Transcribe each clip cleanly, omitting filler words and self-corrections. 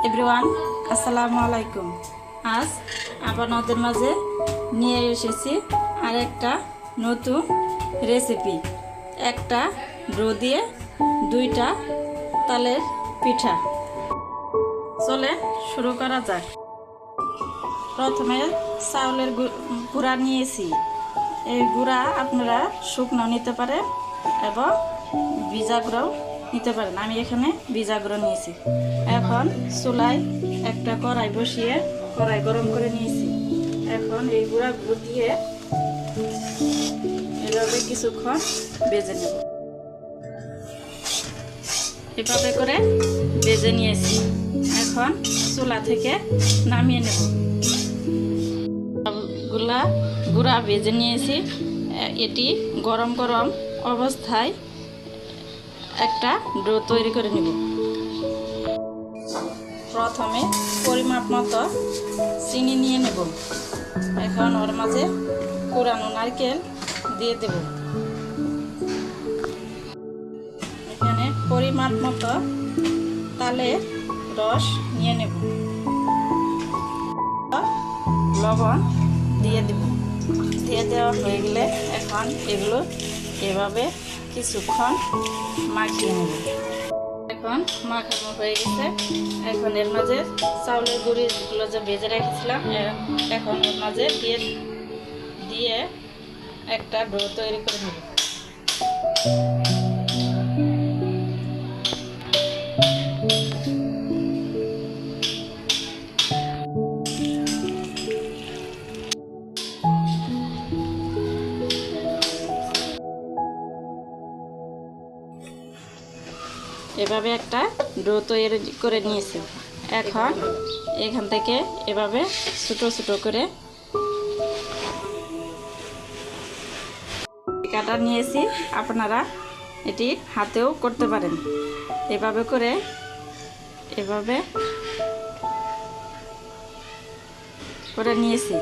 Everyone, আসসালামু আলাইকুম। আজ আপনাদের মাঝে নিয়ে এসেছি আরেকটা নতুন রেসিপি। একটা ডো দিয়ে দুইটা তালের পিঠা। চলে শুরু করা যাক। প্রথমে চাউলের গুঁড়া নিয়েছি। এই গুঁড়া আপনারা শুকনো নিতে পারেন এবং ভিজা গুঁড়াও নিতে পারেন। আমি এখানে ভিজা গুঁড়ো নিয়েছি। এখন চুলায় একটা কড়াই বসিয়ে কড়াই গরম করে নিয়েছি। এখন এই গুঁড়াগুলো দিয়ে এভাবে কিছুক্ষণ ভেজে নেব। এভাবে করে ভেজে নিয়েছি। এখন চুলা থেকে নামিয়ে নেব। গুঁড়া ভেজে নিয়েছি। এটি গরম গরম অবস্থায় একটা ডো তৈরি করে নেব। প্রথমে পরিমাপ মতো চিনি নিয়ে নেব। এখন ওর মাঝে কোরানো নারকেল দিয়ে দেব। এখানে পরিমাপ মতো তালের রস নিয়ে নেব। লবণ দিয়ে দেব। দিয়ে দেওয়া হয়ে গেলে এখন এগুলো এভাবে কিছুক্ষণ মাখিয়ে নেব। এখন মাখানো হয়ে গেছে। এখন এর মাঝে চাউলের গুঁড়িগুলো যে ভেজে রেখেছিলাম এখন এর মাঝে দিয়ে একটা ডো তৈরি করে নেব। এভাবে একটা ডো তৈরি করে নিয়েছি। এখন এখান থেকে এভাবে ছোট ছোট করে কাটা নিয়েছি। আপনারা এটি হাতেও করতে পারেন। এভাবে করে নিয়েছি।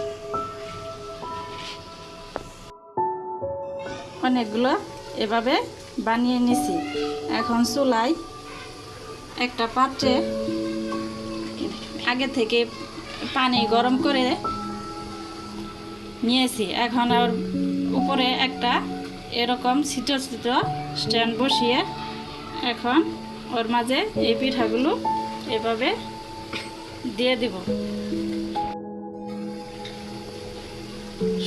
অনেকগুলো এভাবে বানিয়ে নিয়েছি। এখন চুলায় একটা পাত্রে আগে থেকে পানি গরম করে নিয়েছি। এখন আর উপরে একটা এরকম ছোট ছোট স্ট্যান্ড বসিয়ে এখন ওর মাঝে এই পিঠাগুলো এভাবে দিয়ে দিব।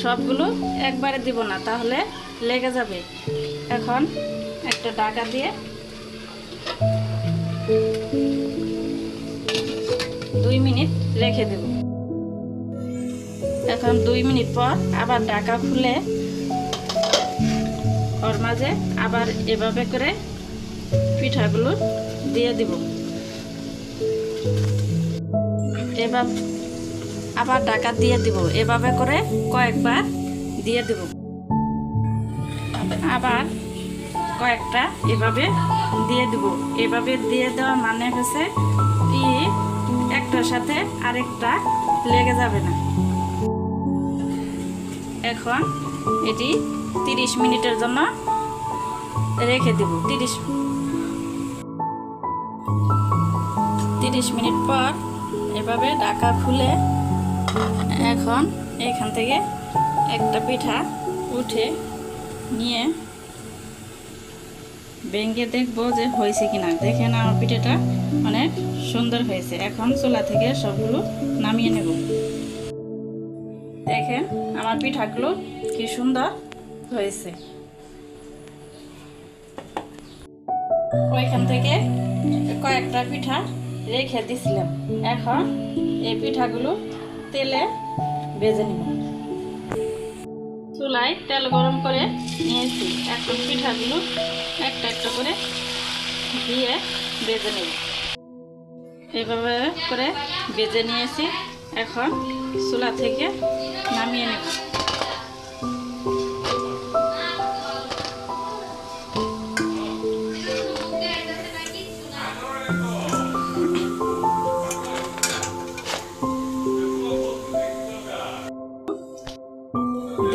সবগুলো একবারে দিব না, তাহলে লেগে যাবে। এখন একটা ঢাকা দিয়ে 2 মিনিট রেখে দেব। এখন 2 মিনিট পর আবার ঢাকা খুলে ওর মাঝে আবার এভাবে করে পিঠাগুলো দিয়ে দিব। এবার আবার ঢাকা দিয়ে দিব। এভাবে করে কয়েকবার দিয়ে দিব। আবার কয়েকটা এভাবে দিয়ে দিব। এভাবে দিয়ে দেওয়া মানে হচ্ছে কি একটার সাথে আরেকটা লেগে যাবে না। এখন এটি 30 মিনিটের জন্য রেখে দেব। 30 মিনিট পর এভাবে ঢাকা খুলে এখন এখান থেকে একটা পিঠা উঠে নিয়ে ভেঙে দেখবো যে হয়েছে কিনা। দেখেন আমার পিঠাটা অনেক সুন্দর হয়েছে। এখন চুলা থেকে সবগুলো নামিয়ে নেব। দেখেন আমার পিঠাগুলো কি সুন্দর হয়েছে। ওইখান থেকে কয়েকটা পিঠা রেখে দিছিলাম। এখন এই পিঠাগুলো তেলে ভেজে নেব। চুলায় তেল গরম করে নিয়েছি। এখন পিঠাগুলো একটা একটা করে দিয়ে ভেজে নেব। এইভাবে করে ভেজে নিয়েছি। এখন চুলা থেকে নামিয়ে নেব।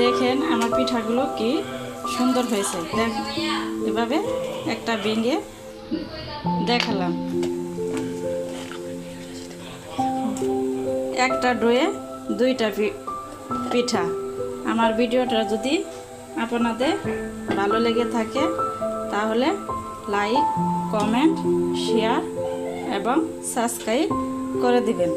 দেখেন আমার পিঠাগুলো কি সুন্দর হয়েছে। এভাবে একটা ভেঙে দেখালাম। একটা ডোয়ে দুইটা পিঠা। আমার ভিডিওটা যদি আপনাদের ভালো লেগে থাকে তাহলে লাইক, কমেন্ট, শেয়ার এবং সাবস্ক্রাইব করে দিবেন।